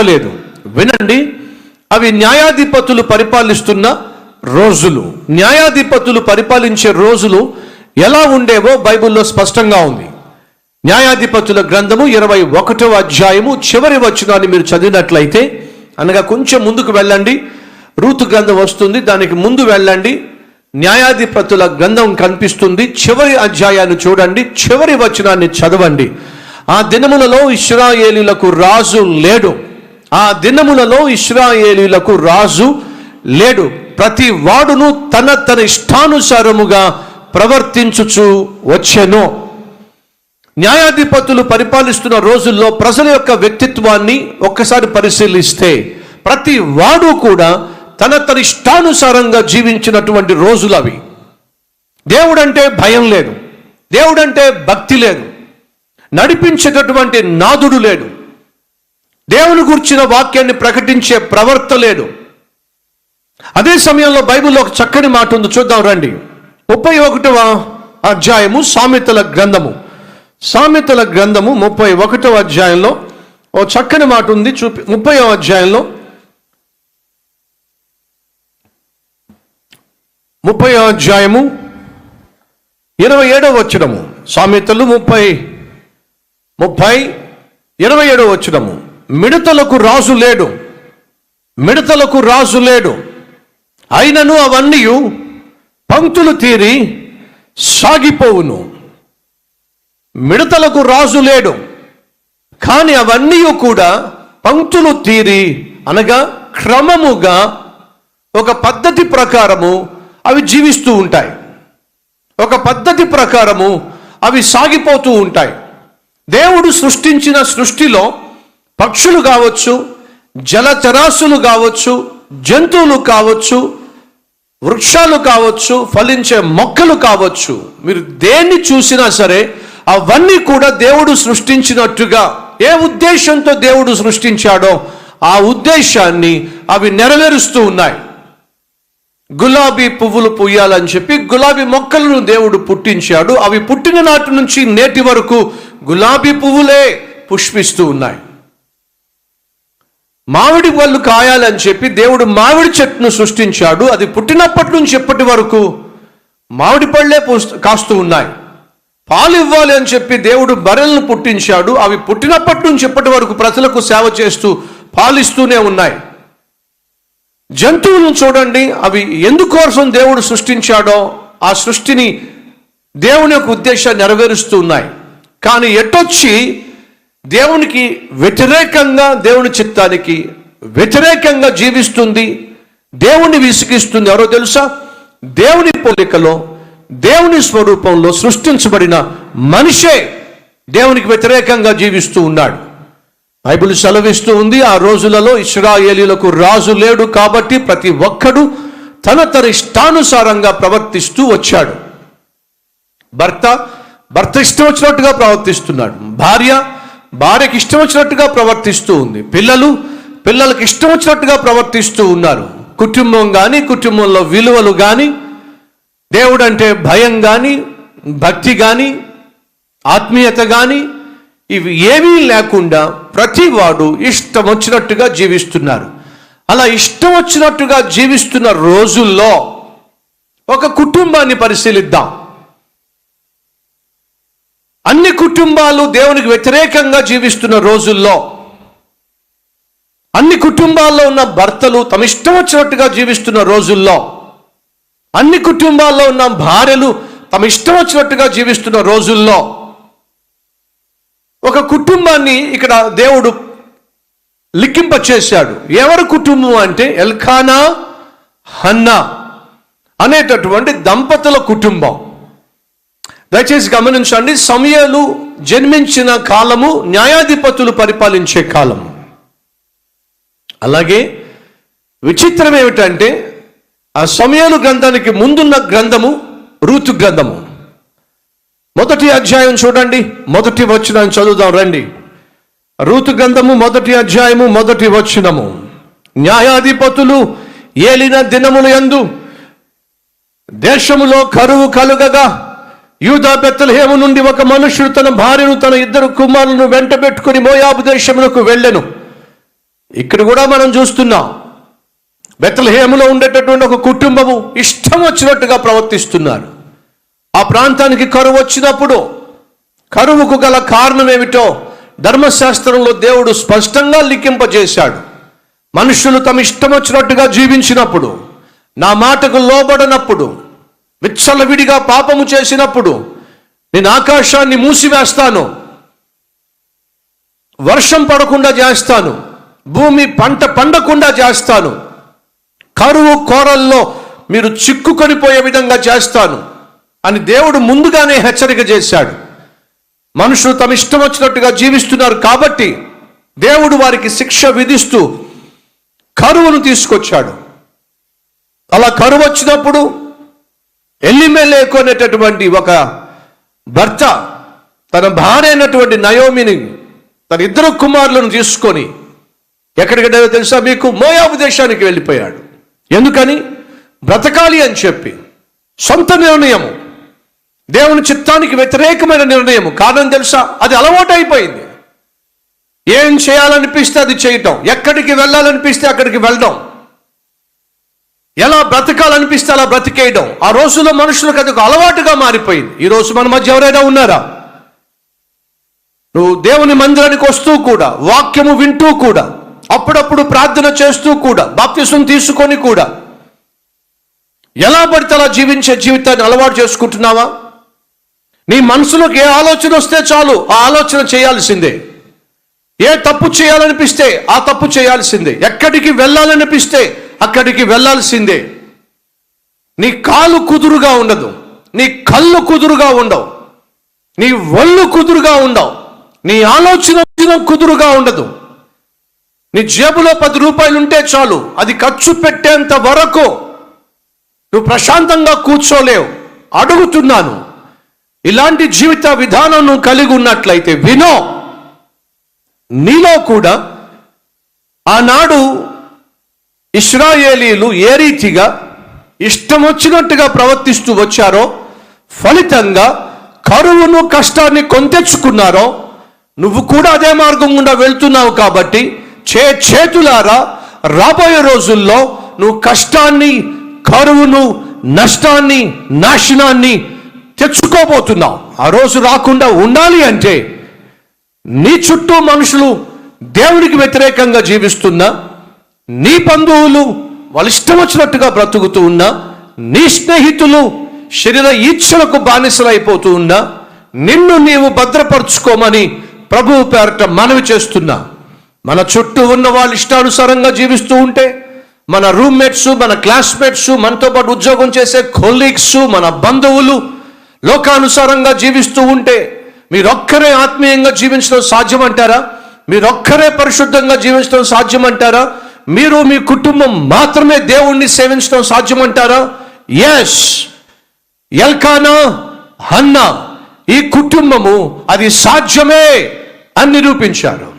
లేదు. వినండి, అవి న్యాయాధిపతులు పరిపాలిస్తున్న రోజులు. న్యాయాధిపతులు పరిపాలించే రోజులు ఎలా ఉండేవో బైబిల్లో స్పష్టంగా ఉంది. న్యాయాధిపతుల గ్రంథము 21వ అధ్యాయము చివరి వచనాన్ని మీరు చదివినట్లయితే, అనగా కొంచెం ముందుకు వెళ్ళండి, రూతు గ్రంథం వస్తుంది, దానికి ముందు వెళ్ళండి, న్యాయాధిపతుల గ్రంథం కనిపిస్తుంది, చివరి అధ్యాయాన్ని చూడండి, చివరి వచనాన్ని చదవండి. ఆ దినములలో ఇశ్రాయేలీయులకు రాజు లేడు. ఆ దినములలో ఇశ్రాయేలీయులకు రాజు లేడు. ప్రతి వాడును తన ఇష్టానుసారముగా ప్రవర్తించుచు వచ్చెను. న్యాయాధిపతులు పరిపాలిస్తున్న రోజుల్లో ప్రజల యొక్క వ్యక్తిత్వాన్ని ఒక్కసారి పరిశీలిస్తే ప్రతి వాడు కూడా తన ఇష్టానుసారంగా జీవించినటువంటి రోజులు అవి. దేవుడంటే భయం లేదు, దేవుడంటే భక్తి లేదు, నడిపించేటటువంటి నాదుడు లేడు, దేవుని గురించిన వాక్యాన్ని ప్రకటించే ప్రవర్త లేడు. అదే సమయంలో బైబిల్లో ఒక చక్కని మాట ఉంది, చూద్దాం రండి. 31వ అధ్యాయము సామెతల గ్రంథము, సామెతల గ్రంథము 31వ అధ్యాయంలో ఓ చక్కని మాట ఉంది. 30వ అధ్యాయంలో 30వ అధ్యాయము 27వ వచనము. సామెతలు 27వ వచనము. మిడతలకు రాజు లేడు, మిడతలకు రాజు లేడు, అయినను అవన్నీ పంక్తులు తీరి సాగిపోవును. మిడతలకు రాజు లేడు, కానీ అవన్నీ కూడా పంక్తులు తీరి, అనగా క్రమముగా ఒక పద్ధతి ప్రకారము అవి జీవిస్తూ ఉంటాయి, ఒక పద్ధతి ప్రకారము అవి సాగిపోతూ ఉంటాయి. దేవుడు సృష్టించిన సృష్టిలో పక్షులు కావచ్చు, జలచరాశులు కావచ్చు, జంతువులు కావచ్చు, వృక్షాలు కావచ్చు, ఫలించే మొక్కలు కావచ్చు, మీరు దేన్ని చూసినా సరే అవన్నీ కూడా దేవుడు సృష్టించినట్టుగా ఏ ఉద్దేశంతో దేవుడు సృష్టించాడో ఆ ఉద్దేశాన్ని అవి నెరవేరుస్తూ ఉన్నాయి. గులాబీ పువ్వులు పూయాలని చెప్పి గులాబీ మొక్కలను దేవుడు పుట్టించాడు. అవి పుట్టిన నాటి నుంచి నేటి వరకు గులాబీ పువ్వులే పుష్పిస్తూ ఉన్నాయి. మామిడి పళ్ళు కాయాలని చెప్పి దేవుడు మామిడి చెట్టును సృష్టించాడు. అది పుట్టినప్పటి నుంచి ఎప్పటి వరకు మామిడి పళ్ళే కాస్తూ ఉన్నాయి. పాలు ఇవ్వాలి అని చెప్పి దేవుడు బర్రెలను పుట్టించాడు. అవి పుట్టినప్పటి నుంచి ఎప్పటి వరకు ప్రజలకు సేవ చేస్తూ పాలిస్తూనే ఉన్నాయి. జంతువులను చూడండి, అవి ఎందుకోసం దేవుడు సృష్టించాడో ఆ సృష్టిని దేవుని యొక్క ఉద్దేశాన్ని నెరవేరుస్తూ ఉన్నాయి. కానీ ఎటొచ్చి దేవునికి వ్యతిరేకంగా, దేవుని చిత్తానికి వ్యతిరేకంగా జీవిస్తుంది, దేవుని విసిగిస్తుంది. ఎవరో తెలుసా? దేవుని పోలికలో, దేవుని స్వరూపంలో సృష్టించబడిన మనిషే దేవునికి వ్యతిరేకంగా జీవిస్తూ ఉన్నాడు. బైబిల్ సెలవిస్తూ ఉంది, ఆ రోజులలో ఇశ్రాయేలీయులకు రాజు లేడు కాబట్టి ప్రతి ఒక్కడు తన ఇష్టానుసారంగా ప్రవర్తిస్తూ వచ్చాడు. భర్త ఇష్టం వచ్చినట్టుగా ప్రవర్తిస్తున్నాడు, భార్యకి ఇష్టం వచ్చినట్టుగా ప్రవర్తిస్తూ ఉంది, పిల్లలకి ఇష్టం వచ్చినట్టుగా ప్రవర్తిస్తూ ఉన్నారు. కుటుంబం కానీ, కుటుంబంలో విలువలు కానీ, దేవుడంటే భయం కానీ, భక్తి కానీ, ఆత్మీయత కానీ, ఇవి ఏమీ లేకుండా ప్రతివాడు ఇష్టం వచ్చినట్టుగా జీవిస్తున్నారు. అలా ఇష్టం వచ్చినట్టుగా జీవిస్తున్న రోజుల్లో ఒక కుటుంబాన్ని పరిశీలిద్దాం. అన్ని కుటుంబాలు దేవునికి వ్యతిరేకంగా జీవిస్తున్న రోజుల్లో, అన్ని కుటుంబాల్లో ఉన్న భర్తలు తమ ఇష్టం వచ్చినట్టుగా జీవిస్తున్న రోజుల్లో, అన్ని కుటుంబాల్లో ఉన్న భార్యలు తమ ఇష్టం వచ్చినట్టుగా జీవిస్తున్న రోజుల్లో ఒక కుటుంబాన్ని ఇక్కడ దేవుడు లిఖింప చేశాడు. ఎవరి కుటుంబం అంటే ఎల్కానా హన్నా అనేటటువంటి దంపతుల కుటుంబం. దయచేసి గమనించండి, సమూయేలు జన్మించిన కాలము న్యాయాధిపతులు పరిపాలించే కాలం. అలాగే విచిత్రం ఏమిటంటే ఆ సమూయేలు గ్రంథానికి ముందున్న గ్రంథము రూతు గ్రంథము. మొదటి అధ్యాయం చూడండి, మొదటి వచనం చదువుదాం రండి. రూతు గ్రంథము మొదటి అధ్యాయము మొదటి వచనము. న్యాయాధిపతులు ఏలిన దినముల యందు దేశములో కరువు కలుగగా యూదా బెత్లెహేము నుండి ఒక మనుష్యుడు తన భార్యను తన 2 కుమారులను వెంట పెట్టుకుని మోయాబు దేశమునకు వెళ్ళెను. ఇక్కడ కూడా మనం చూస్తున్నాం, బెత్లెహేములో ఉండేటటువంటి ఒక కుటుంబము ఇష్టం వచ్చినట్టుగా ప్రవర్తిస్తున్నారు. ఆ ప్రాంతానికి కరువు వచ్చినప్పుడు కరువుకు గల కారణం ఏమిటో ధర్మశాస్త్రంలో దేవుడు స్పష్టంగా లిఖింపజేశాడు. మనుషులు తమ ఇష్టం వచ్చినట్టుగా జీవించినప్పుడు, నా మాటకు లోబడనప్పుడు, విచ్చలవిడిగా పాపము చేసినప్పుడు నేను ఆకాశాన్ని మూసివేస్తాను, వర్షం పడకుండా చేస్తాను, భూమి పంట పండకుండా చేస్తాను, కరువు కోరల్లో మీరు చిక్కుకొని పోయే విధంగా చేస్తాను అని దేవుడు ముందుగానే హెచ్చరిక చేశాడు. మనుషులు తమ ఇష్టం వచ్చినట్టుగా జీవిస్తున్నారు కాబట్టి దేవుడు వారికి శిక్ష విధిస్తూ కరువును తీసుకొచ్చాడు. అలా కరువు వచ్చినప్పుడు ఎలిమెలెకు అనేటటువంటి ఒక భర్త తన భార్య అయినటువంటి నయోమిని తన 2 కుమారులను తీసుకొని ఎక్కడికి తెలుసా మీకు? మోయాబు దేశానికి వెళ్ళిపోయాడు. ఎందుకని? బ్రతకాలి అని చెప్పి. సొంత నిర్ణయము, దేవుని చిత్తానికి వ్యతిరేకమైన నిర్ణయం. కారణం తెలుసా? అది అలవాటు అయిపోయింది. ఏం చేయాలనిపిస్తే అది చేయటం, ఎక్కడికి వెళ్ళాలనిపిస్తే అక్కడికి వెళ్ళడం, ఎలా బ్రతకాలనిపిస్తే అలా బ్రతికేయడం. ఆ రోజుల్లో మనుషులకు అది ఒక అలవాటుగా మారిపోయింది. ఈరోజు మన మధ్య ఎవరైనా ఉన్నారా? నువ్వు దేవుని మందిరానికి వస్తూ కూడా, వాక్యము వింటూ కూడా, అప్పుడప్పుడు ప్రార్థన చేస్తూ కూడా, బాప్తిసం తీసుకొని కూడా ఎలా పడితే అలా జీవించే జీవితాన్ని అలవాటు చేసుకుంటున్నావా? నీ మనసులోకి ఏ ఆలోచన వస్తే చాలు ఆ ఆలోచన చేయాల్సిందే. ఏ తప్పు చేయాలనిపిస్తే ఆ తప్పు చేయాల్సిందే. ఎక్కడికి వెళ్ళాలనిపిస్తే అక్కడికి వెళ్ళాల్సిందే. నీ కాలు కుదురుగా ఉండదు, నీ కళ్ళు కుదురుగా ఉండవు, నీ ఒళ్ళు కుదురుగా ఉండవు, నీ ఆలోచన కుదురుగా ఉండదు. నీ జేబులో 10 రూపాయలు ఉంటే చాలు, అది ఖర్చు పెట్టేంత వరకు నువ్వు ప్రశాంతంగా కూర్చోలేవు. అడుగుతున్నాను, ఇలాంటి జీవిత విధానం నువ్వు కలిగి ఉన్నట్లయితే వినో. నీలో కూడా ఆనాడు ఇశ్రాయేలీలు ఏ రీతిగా ఇష్టం వచ్చినట్టుగా ప్రవర్తిస్తూ వచ్చారో, ఫలితంగా కరువును కష్టాన్ని కొంతెచ్చుకున్నారో, నువ్వు కూడా అదే మార్గం గుండా వెళ్తున్నావు. కాబట్టి చేతులారా రాబోయే రోజుల్లో నువ్వు కష్టాన్ని, కరువును, నష్టాన్ని, నాశనాన్ని తెచ్చుకోబోతున్నావు. ఆ రోజు రాకుండా ఉండాలి అంటే నీ చుట్టూ మనుషులు దేవునికి వ్యతిరేకంగా జీవిస్తున్నా, నీ బంధువులు వాళ్ళు ఇష్టం వచ్చినట్టుగా బ్రతుకుతూ ఉన్నా, నీ స్నేహితులు శరీర ఈచ్ఛలకు బానిసలైపోతూ ఉన్నా, నిన్ను నీవు భద్రపరుచుకోమని ప్రభువు పేరట మనవి చేస్తున్నా. మన చుట్టూ ఉన్న వాళ్ళు ఇష్టానుసారంగా జీవిస్తూ ఉంటే, మన రూమ్మేట్స్, మన క్లాస్మేట్స్, మనతో పాటు ఉద్యోగం చేసే కొలీగ్స్, మన బంధువులు లోకానుసారంగా జీవిస్తూ ఉంటే, మీరొక్కరే ఆత్మీయంగా జీవించడం సాధ్యమంటారా? మీరొక్కరే పరిశుద్ధంగా జీవించడం సాధ్యమంటారా? మీరు మీ కుటుంబం మాత్రమే దేవుణ్ణి సేవించడం సాధ్యమంటారా? ఎస్, ఎల్కానా, హన్నా ఈ కుటుంబము అది సాధ్యమే అని నిరూపించారు.